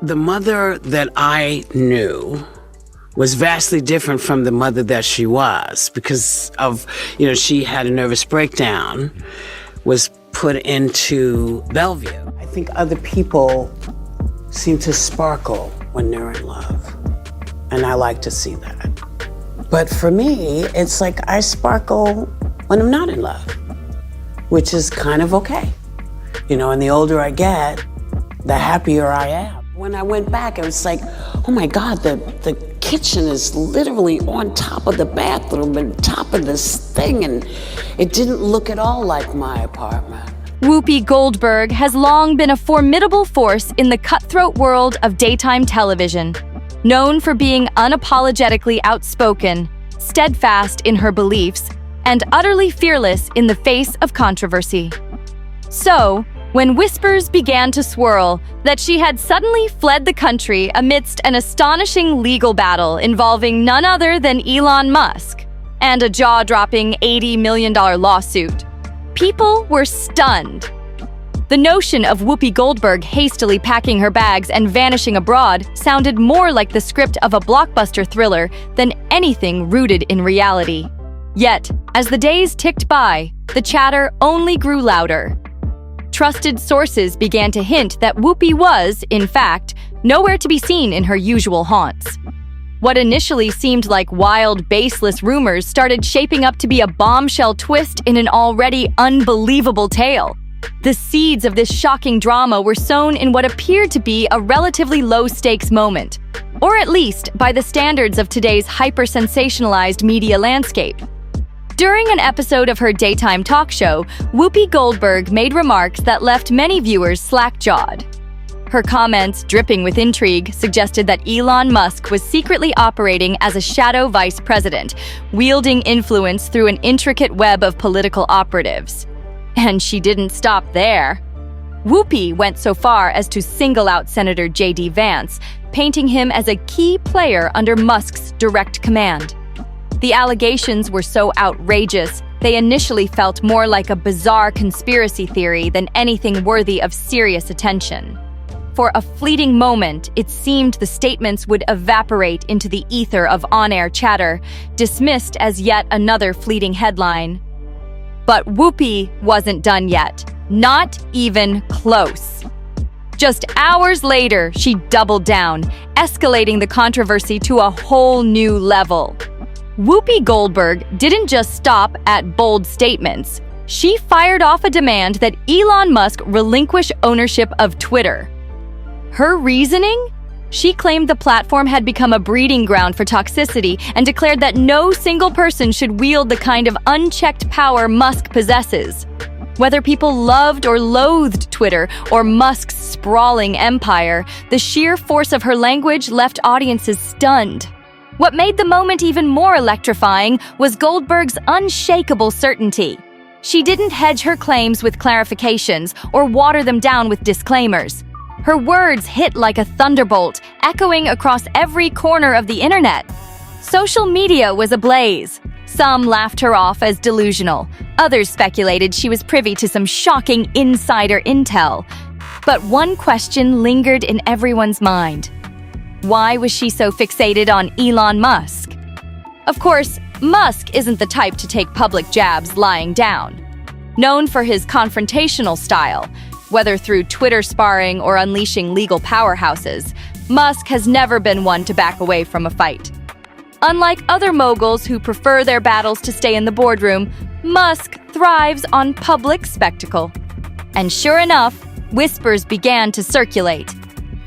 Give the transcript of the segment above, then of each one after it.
The mother that I knew was vastly different from the mother that she was because of, she had a nervous breakdown, was put into Bellevue. I think other people seem to sparkle when they're in love, and I like to see that. But for me, it's like I sparkle when I'm not in love, which is kind of okay. And the older I get, the happier I am. When I went back, it was like, oh my God, the kitchen is literally on top of the bathroom and top of this thing, and it didn't look at all like my apartment. Whoopi Goldberg has long been a formidable force in the cutthroat world of daytime television, known for being unapologetically outspoken, steadfast in her beliefs, and utterly fearless in the face of controversy. So, when whispers began to swirl that she had suddenly fled the country amidst an astonishing legal battle involving none other than Elon Musk and a jaw-dropping $80 million lawsuit, people were stunned. The notion of Whoopi Goldberg hastily packing her bags and vanishing abroad sounded more like the script of a blockbuster thriller than anything rooted in reality. Yet, as the days ticked by, the chatter only grew louder. Trusted sources began to hint that Whoopi was, in fact, nowhere to be seen in her usual haunts. What initially seemed like wild, baseless rumors started shaping up to be a bombshell twist in an already unbelievable tale. The seeds of this shocking drama were sown in what appeared to be a relatively low-stakes moment, or at least by the standards of today's hyper-sensationalized media landscape. During an episode of her daytime talk show, Whoopi Goldberg made remarks that left many viewers slack-jawed. Her comments, dripping with intrigue, suggested that Elon Musk was secretly operating as a shadow vice president, wielding influence through an intricate web of political operatives. And she didn't stop there. Whoopi went so far as to single out Senator J.D. Vance, painting him as a key player under Musk's direct command. The allegations were so outrageous, they initially felt more like a bizarre conspiracy theory than anything worthy of serious attention. For a fleeting moment, it seemed the statements would evaporate into the ether of on-air chatter, dismissed as yet another fleeting headline. But Whoopi wasn't done yet. Not even close. Just hours later, she doubled down, escalating the controversy to a whole new level. Whoopi Goldberg didn't just stop at bold statements. She fired off a demand that Elon Musk relinquish ownership of Twitter. Her reasoning? She claimed the platform had become a breeding ground for toxicity and declared that no single person should wield the kind of unchecked power Musk possesses. Whether people loved or loathed Twitter or Musk's sprawling empire, the sheer force of her language left audiences stunned. What made the moment even more electrifying was Goldberg's unshakable certainty. She didn't hedge her claims with clarifications or water them down with disclaimers. Her words hit like a thunderbolt, echoing across every corner of the internet. Social media was ablaze. Some laughed her off as delusional. Others speculated she was privy to some shocking insider intel. But one question lingered in everyone's mind. Why was she so fixated on Elon Musk? Of course, Musk isn't the type to take public jabs lying down. Known for his confrontational style, whether through Twitter sparring or unleashing legal powerhouses, Musk has never been one to back away from a fight. Unlike other moguls who prefer their battles to stay in the boardroom, Musk thrives on public spectacle. And sure enough, whispers began to circulate.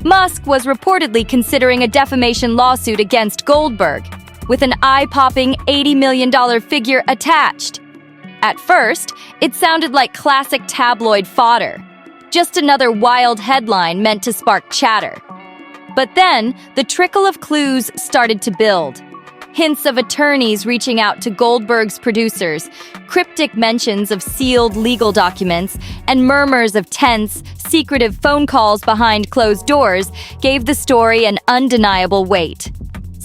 Musk was reportedly considering a defamation lawsuit against Goldberg, with an eye-popping $80 million figure attached. At first, it sounded like classic tabloid fodder, just another wild headline meant to spark chatter. But then, the trickle of clues started to build. Hints of attorneys reaching out to Goldberg's producers, cryptic mentions of sealed legal documents, and murmurs of tense, secretive phone calls behind closed doors gave the story an undeniable weight.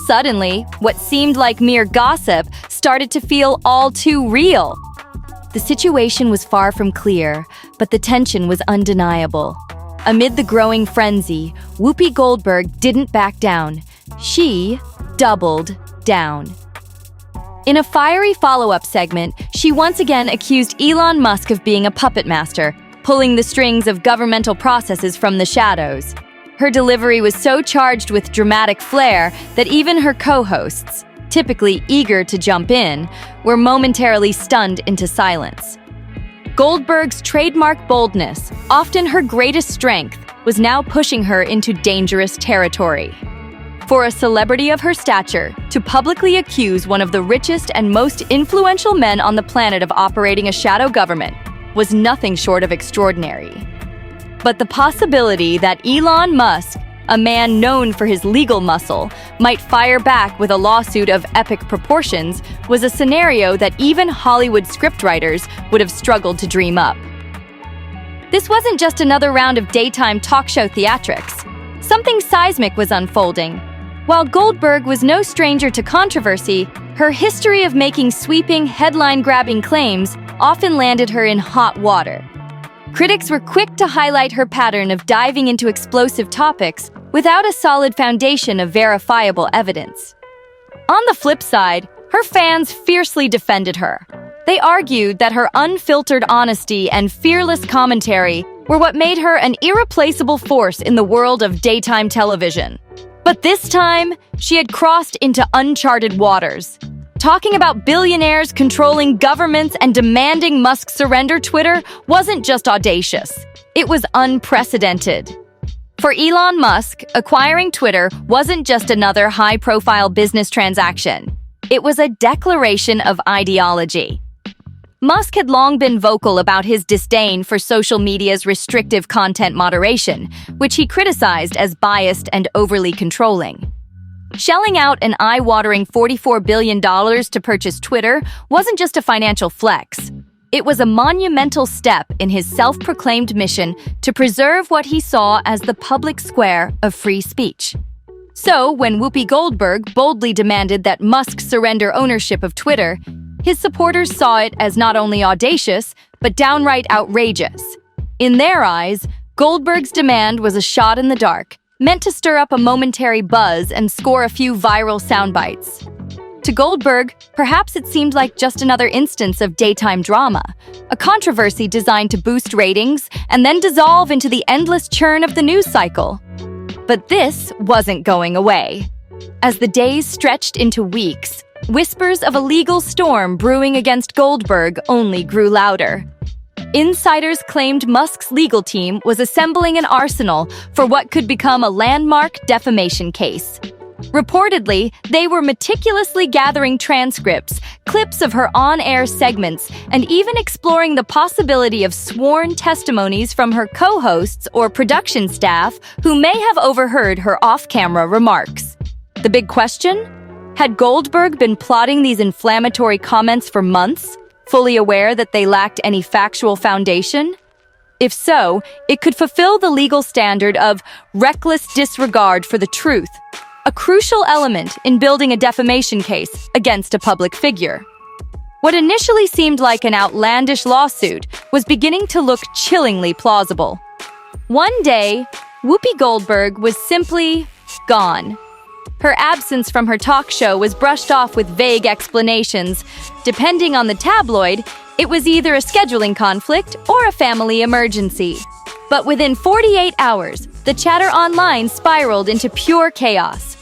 Suddenly, what seemed like mere gossip started to feel all too real. The situation was far from clear, but the tension was undeniable. amid the growing frenzy, Whoopi Goldberg didn't back down. She doubled down. In a fiery follow-up segment, she once again accused Elon Musk of being a puppet master, pulling the strings of governmental processes from the shadows. Her delivery was so charged with dramatic flair that even her co-hosts, typically eager to jump in, were momentarily stunned into silence. Goldberg's trademark boldness, often her greatest strength, was now pushing her into dangerous territory. For a celebrity of her stature to publicly accuse one of the richest and most influential men on the planet of operating a shadow government was nothing short of extraordinary. But the possibility that Elon Musk, a man known for his legal muscle, might fire back with a lawsuit of epic proportions was a scenario that even Hollywood scriptwriters would have struggled to dream up. This wasn't just another round of daytime talk show theatrics. Something seismic was unfolding. While Goldberg was no stranger to controversy, her history of making sweeping, headline-grabbing claims often landed her in hot water. Critics were quick to highlight her pattern of diving into explosive topics without a solid foundation of verifiable evidence. On the flip side, her fans fiercely defended her. They argued that her unfiltered honesty and fearless commentary were what made her an irreplaceable force in the world of daytime television. But this time, she had crossed into uncharted waters. Talking about billionaires controlling governments and demanding Musk surrender Twitter wasn't just audacious. It was unprecedented. For Elon Musk, acquiring Twitter wasn't just another high-profile business transaction. It was a declaration of ideology. Musk had long been vocal about his disdain for social media's restrictive content moderation, which he criticized as biased and overly controlling. Shelling out an eye-watering $44 billion to purchase Twitter wasn't just a financial flex. It was a monumental step in his self-proclaimed mission to preserve what he saw as the public square of free speech. So, when Whoopi Goldberg boldly demanded that Musk surrender ownership of Twitter, his supporters saw it as not only audacious, but downright outrageous. In their eyes, Goldberg's demand was a shot in the dark, meant to stir up a momentary buzz and score a few viral soundbites. To Goldberg, perhaps it seemed like just another instance of daytime drama, a controversy designed to boost ratings and then dissolve into the endless churn of the news cycle. But this wasn't going away. As the days stretched into weeks, whispers of a legal storm brewing against Goldberg only grew louder. Insiders claimed Musk's legal team was assembling an arsenal for what could become a landmark defamation case. Reportedly, they were meticulously gathering transcripts, clips of her on-air segments, and even exploring the possibility of sworn testimonies from her co-hosts or production staff who may have overheard her off-camera remarks. The big question? Had Goldberg been plotting these inflammatory comments for months, fully aware that they lacked any factual foundation? If so, it could fulfill the legal standard of reckless disregard for the truth, a crucial element in building a defamation case against a public figure. What initially seemed like an outlandish lawsuit was beginning to look chillingly plausible. One day, Whoopi Goldberg was simply gone. Her absence from her talk show was brushed off with vague explanations. Depending on the tabloid, it was either a scheduling conflict or a family emergency. But within 48 hours, the chatter online spiraled into pure chaos.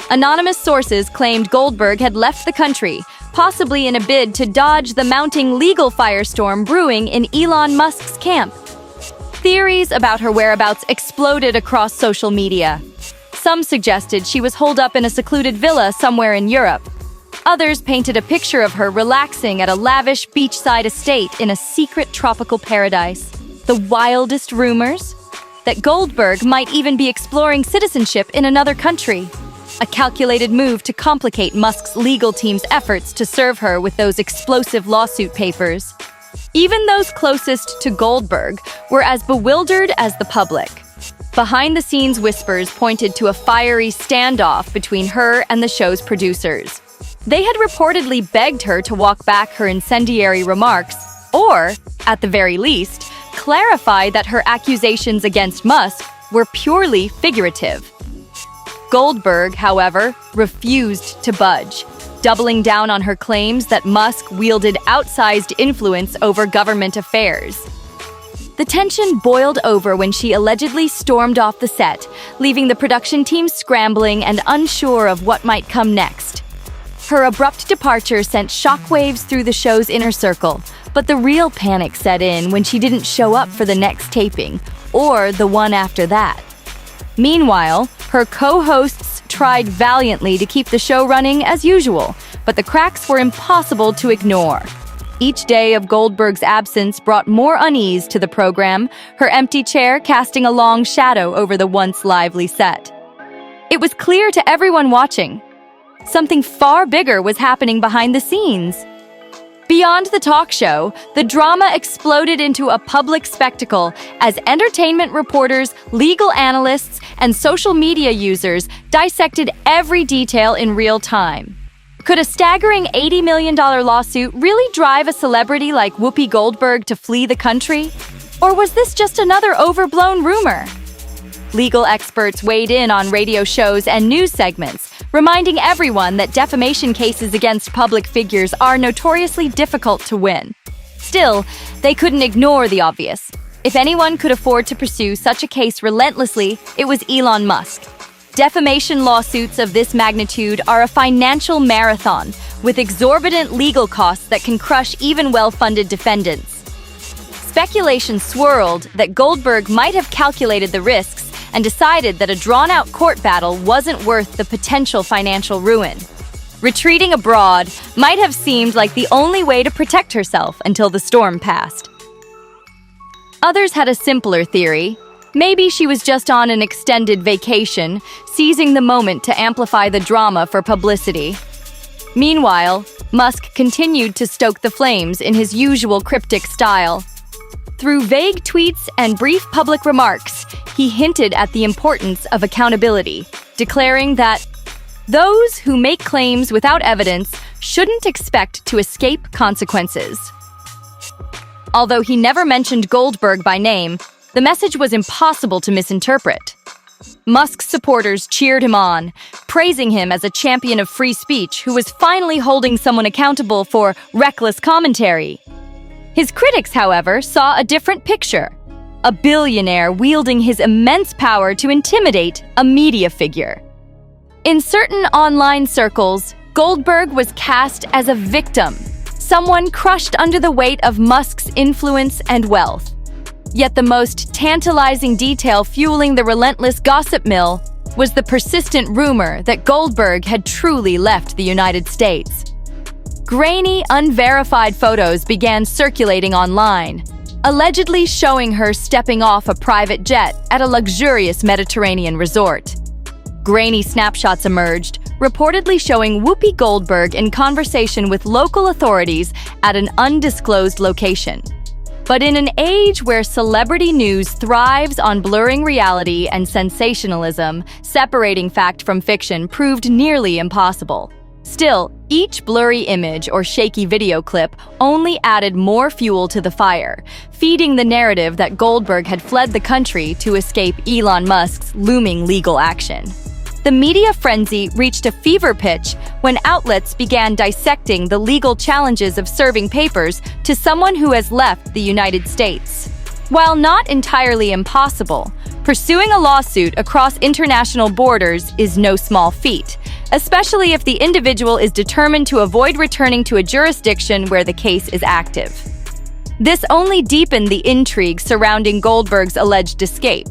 Anonymous sources claimed Goldberg had left the country, possibly in a bid to dodge the mounting legal firestorm brewing in Elon Musk's camp. Theories about her whereabouts exploded across social media. Some suggested she was holed up in a secluded villa somewhere in Europe. Others painted a picture of her relaxing at a lavish beachside estate in a secret tropical paradise. The wildest rumors? That Goldberg might even be exploring citizenship in another country. A calculated move to complicate Musk's legal team's efforts to serve her with those explosive lawsuit papers. Even those closest to Goldberg were as bewildered as the public. Behind-the-scenes whispers pointed to a fiery standoff between her and the show's producers. They had reportedly begged her to walk back her incendiary remarks, or, at the very least, clarify that her accusations against Musk were purely figurative. Goldberg, however, refused to budge, doubling down on her claims that Musk wielded outsized influence over government affairs. The tension boiled over when she allegedly stormed off the set, leaving the production team scrambling and unsure of what might come next. Her abrupt departure sent shockwaves through the show's inner circle, but the real panic set in when she didn't show up for the next taping, or the one after that. Meanwhile, her co-hosts tried valiantly to keep the show running as usual, but the cracks were impossible to ignore. Each day of Goldberg's absence brought more unease to the program, her empty chair casting a long shadow over the once lively set. It was clear to everyone watching. Something far bigger was happening behind the scenes. Beyond the talk show, the drama exploded into a public spectacle as entertainment reporters, legal analysts, and social media users dissected every detail in real time. Could a staggering $80 million lawsuit really drive a celebrity like Whoopi Goldberg to flee the country? Or was this just another overblown rumor? Legal experts weighed in on radio shows and news segments, reminding everyone that defamation cases against public figures are notoriously difficult to win. Still, they couldn't ignore the obvious. If anyone could afford to pursue such a case relentlessly, it was Elon Musk. Defamation lawsuits of this magnitude are a financial marathon, with exorbitant legal costs that can crush even well-funded defendants. Speculation swirled that Goldberg might have calculated the risks and decided that a drawn-out court battle wasn't worth the potential financial ruin. Retreating abroad might have seemed like the only way to protect herself until the storm passed. Others had a simpler theory. Maybe she was just on an extended vacation, seizing the moment to amplify the drama for publicity. Meanwhile, Musk continued to stoke the flames in his usual cryptic style. Through vague tweets and brief public remarks, he hinted at the importance of accountability, declaring that those who make claims without evidence shouldn't expect to escape consequences. Although he never mentioned Goldberg by name, the message was impossible to misinterpret. Musk's supporters cheered him on, praising him as a champion of free speech who was finally holding someone accountable for reckless commentary. His critics, however, saw a different picture. A billionaire wielding his immense power to intimidate a media figure. In certain online circles, Goldberg was cast as a victim, someone crushed under the weight of Musk's influence and wealth. Yet the most tantalizing detail fueling the relentless gossip mill was the persistent rumor that Goldberg had truly left the United States. Grainy, unverified photos began circulating online, allegedly showing her stepping off a private jet at a luxurious Mediterranean resort. Grainy snapshots emerged, reportedly showing Whoopi Goldberg in conversation with local authorities at an undisclosed location. But in an age where celebrity news thrives on blurring reality and sensationalism, separating fact from fiction proved nearly impossible. Still, each blurry image or shaky video clip only added more fuel to the fire, feeding the narrative that Goldberg had fled the country to escape Elon Musk's looming legal action. The media frenzy reached a fever pitch when outlets began dissecting the legal challenges of serving papers to someone who has left the United States. While not entirely impossible, pursuing a lawsuit across international borders is no small feat, especially if the individual is determined to avoid returning to a jurisdiction where the case is active. This only deepened the intrigue surrounding Goldberg's alleged escape.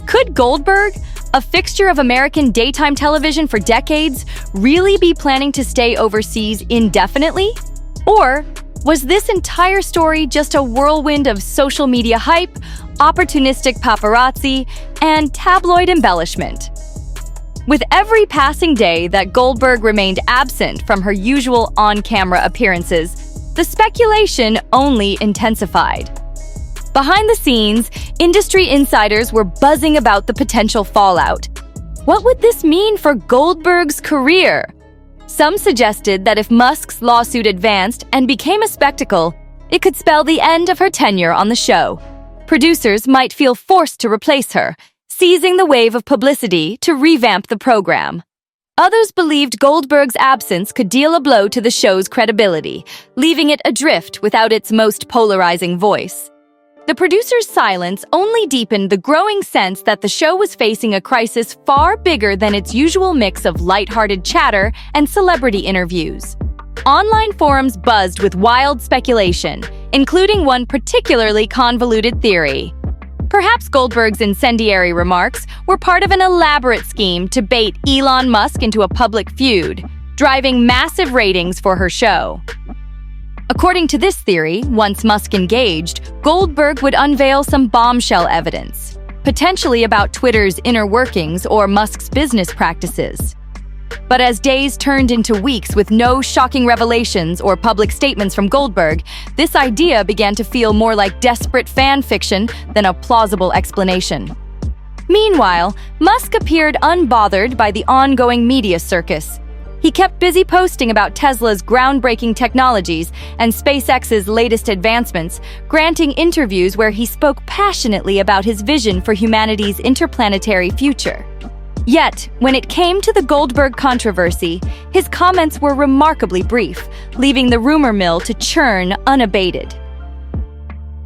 Could Goldberg, a fixture of American daytime television for decades, really be planning to stay overseas indefinitely? Or was this entire story just a whirlwind of social media hype, opportunistic paparazzi, and tabloid embellishment? With every passing day that Goldberg remained absent from her usual on-camera appearances, the speculation only intensified. Behind the scenes, industry insiders were buzzing about the potential fallout. What would this mean for Goldberg's career? Some suggested that if Musk's lawsuit advanced and became a spectacle, it could spell the end of her tenure on the show. Producers might feel forced to replace her, seizing the wave of publicity to revamp the program. Others believed Goldberg's absence could deal a blow to the show's credibility, leaving it adrift without its most polarizing voice. The producer's silence only deepened the growing sense that the show was facing a crisis far bigger than its usual mix of lighthearted chatter and celebrity interviews. Online forums buzzed with wild speculation, including one particularly convoluted theory. Perhaps Goldberg's incendiary remarks were part of an elaborate scheme to bait Elon Musk into a public feud, driving massive ratings for her show. According to this theory, once Musk engaged, Goldberg would unveil some bombshell evidence, potentially about Twitter's inner workings or Musk's business practices. But as days turned into weeks with no shocking revelations or public statements from Goldberg, this idea began to feel more like desperate fan fiction than a plausible explanation. Meanwhile, Musk appeared unbothered by the ongoing media circus. He kept busy posting about Tesla's groundbreaking technologies and SpaceX's latest advancements, granting interviews where he spoke passionately about his vision for humanity's interplanetary future. Yet, when it came to the Goldberg controversy, his comments were remarkably brief, leaving the rumor mill to churn unabated.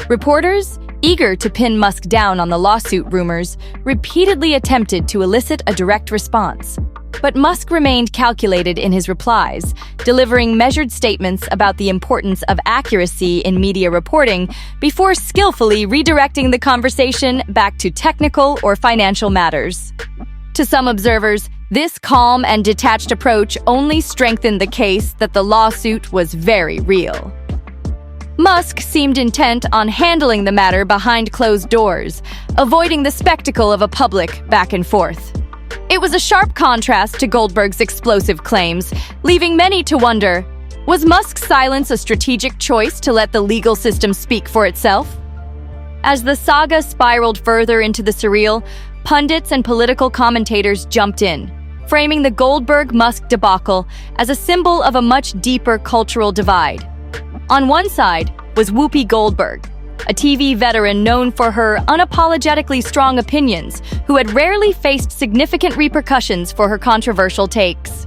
Reporters, eager to pin Musk down on the lawsuit rumors, repeatedly attempted to elicit a direct response. But Musk remained calculated in his replies, delivering measured statements about the importance of accuracy in media reporting before skillfully redirecting the conversation back to technical or financial matters. To some observers, this calm and detached approach only strengthened the case that the lawsuit was very real. Musk seemed intent on handling the matter behind closed doors, avoiding the spectacle of a public back and forth. It was a sharp contrast to Goldberg's explosive claims, leaving many to wonder, was Musk's silence a strategic choice to let the legal system speak for itself? As the saga spiraled further into the surreal, pundits and political commentators jumped in, framing the Goldberg-Musk debacle as a symbol of a much deeper cultural divide. On one side was Whoopi Goldberg, a TV veteran known for her unapologetically strong opinions, who had rarely faced significant repercussions for her controversial takes.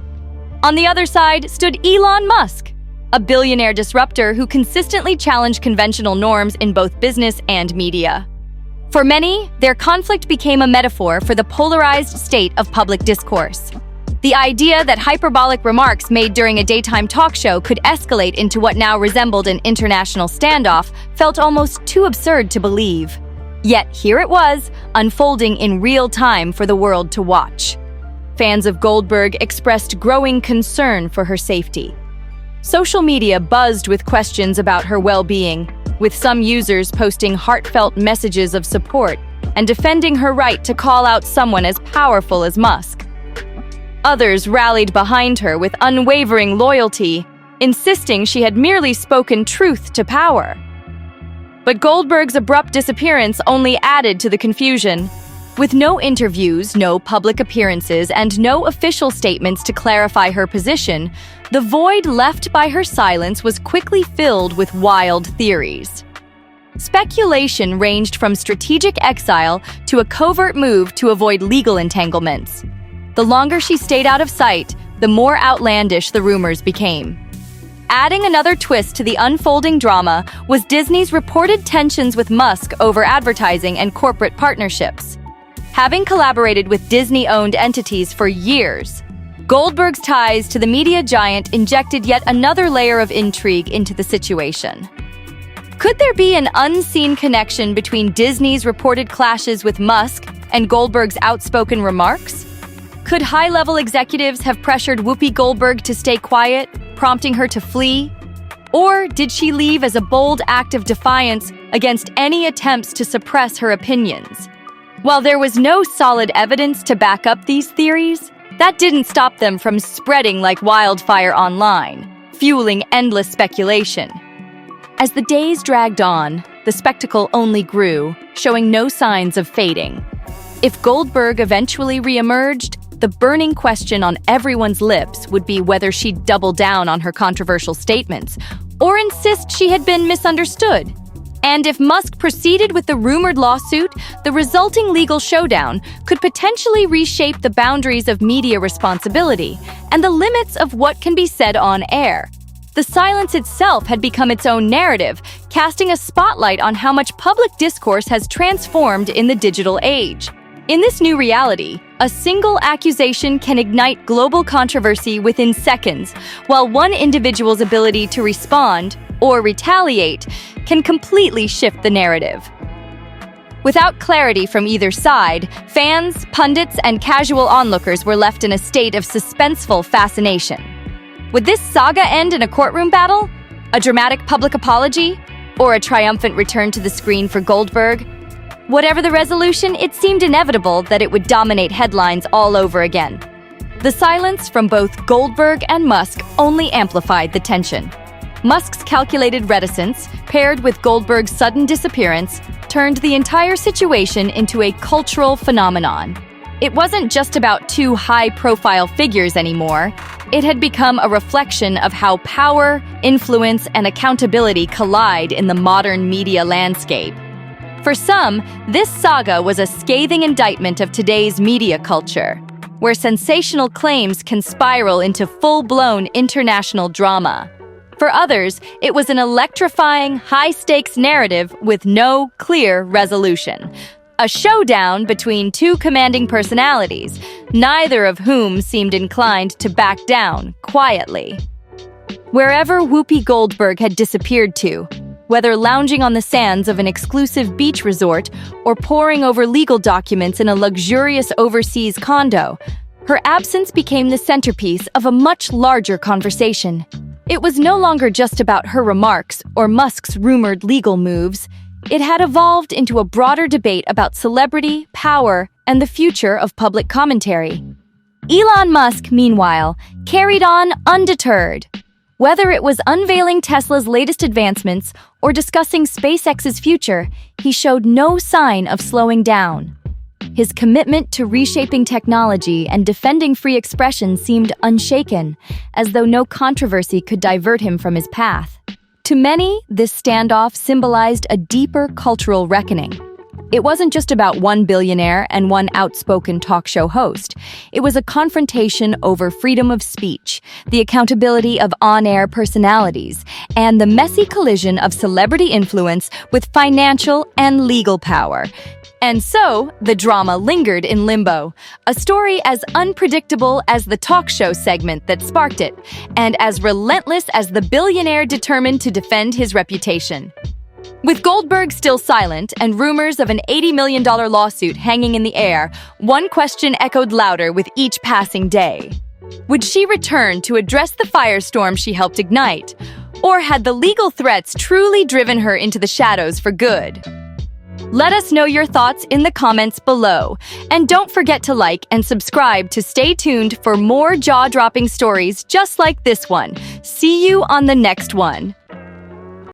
On the other side stood Elon Musk, a billionaire disruptor who consistently challenged conventional norms in both business and media. For many, their conflict became a metaphor for the polarized state of public discourse. The idea that hyperbolic remarks made during a daytime talk show could escalate into what now resembled an international standoff felt almost too absurd to believe. Yet here it was, unfolding in real time for the world to watch. Fans of Goldberg expressed growing concern for her safety. Social media buzzed with questions about her well-being, with some users posting heartfelt messages of support and defending her right to call out someone as powerful as Musk. Others rallied behind her with unwavering loyalty, insisting she had merely spoken truth to power. But Goldberg's abrupt disappearance only added to the confusion. With no interviews, no public appearances, and no official statements to clarify her position, the void left by her silence was quickly filled with wild theories. Speculation ranged from strategic exile to a covert move to avoid legal entanglements. The longer she stayed out of sight, the more outlandish the rumors became. Adding another twist to the unfolding drama was Disney's reported tensions with Musk over advertising and corporate partnerships. Having collaborated with Disney-owned entities for years, Goldberg's ties to the media giant injected yet another layer of intrigue into the situation. Could there be an unseen connection between Disney's reported clashes with Musk and Goldberg's outspoken remarks? Could high-level executives have pressured Whoopi Goldberg to stay quiet, prompting her to flee? Or did she leave as a bold act of defiance against any attempts to suppress her opinions? While there was no solid evidence to back up these theories, that didn't stop them from spreading like wildfire online, fueling endless speculation. As the days dragged on, the spectacle only grew, showing no signs of fading. If Goldberg eventually reemerged, the burning question on everyone's lips would be whether she'd double down on her controversial statements or insist she had been misunderstood. And if Musk proceeded with the rumored lawsuit, the resulting legal showdown could potentially reshape the boundaries of media responsibility and the limits of what can be said on air. The silence itself had become its own narrative, casting a spotlight on how much public discourse has transformed in the digital age. In this new reality, a single accusation can ignite global controversy within seconds, while one individual's ability to respond or retaliate can completely shift the narrative. Without clarity from either side, fans, pundits, and casual onlookers were left in a state of suspenseful fascination. Would this saga end in a courtroom battle, a dramatic public apology, or a triumphant return to the screen for Goldberg? Whatever the resolution, it seemed inevitable that it would dominate headlines all over again. The silence from both Goldberg and Musk only amplified the tension. Musk's calculated reticence, paired with Goldberg's sudden disappearance, turned the entire situation into a cultural phenomenon. It wasn't just about two high-profile figures anymore. It had become a reflection of how power, influence, and accountability collide in the modern media landscape. For some, this saga was a scathing indictment of today's media culture, where sensational claims can spiral into full-blown international drama. For others, it was an electrifying, high-stakes narrative with no clear resolution. A showdown between two commanding personalities, neither of whom seemed inclined to back down quietly. Wherever Whoopi Goldberg had disappeared to, whether lounging on the sands of an exclusive beach resort or poring over legal documents in a luxurious overseas condo, her absence became the centerpiece of a much larger conversation. It was no longer just about her remarks or Musk's rumored legal moves. It had evolved into a broader debate about celebrity, power, and the future of public commentary. Elon Musk, meanwhile, carried on undeterred. Whether it was unveiling Tesla's latest advancements or discussing SpaceX's future, he showed no sign of slowing down. His commitment to reshaping technology and defending free expression seemed unshaken, as though no controversy could divert him from his path. To many, this standoff symbolized a deeper cultural reckoning. It wasn't just about one billionaire and one outspoken talk show host. It was a confrontation over freedom of speech, the accountability of on-air personalities, and the messy collision of celebrity influence with financial and legal power. And so, the drama lingered in limbo, a story as unpredictable as the talk show segment that sparked it, and as relentless as the billionaire determined to defend his reputation. With Goldberg still silent and rumors of an $80 million lawsuit hanging in the air, one question echoed louder with each passing day. Would she return to address the firestorm she helped ignite? Or had the legal threats truly driven her into the shadows for good? Let us know your thoughts in the comments below. And don't forget to like and subscribe to stay tuned for more jaw-dropping stories just like this one. See you on the next one.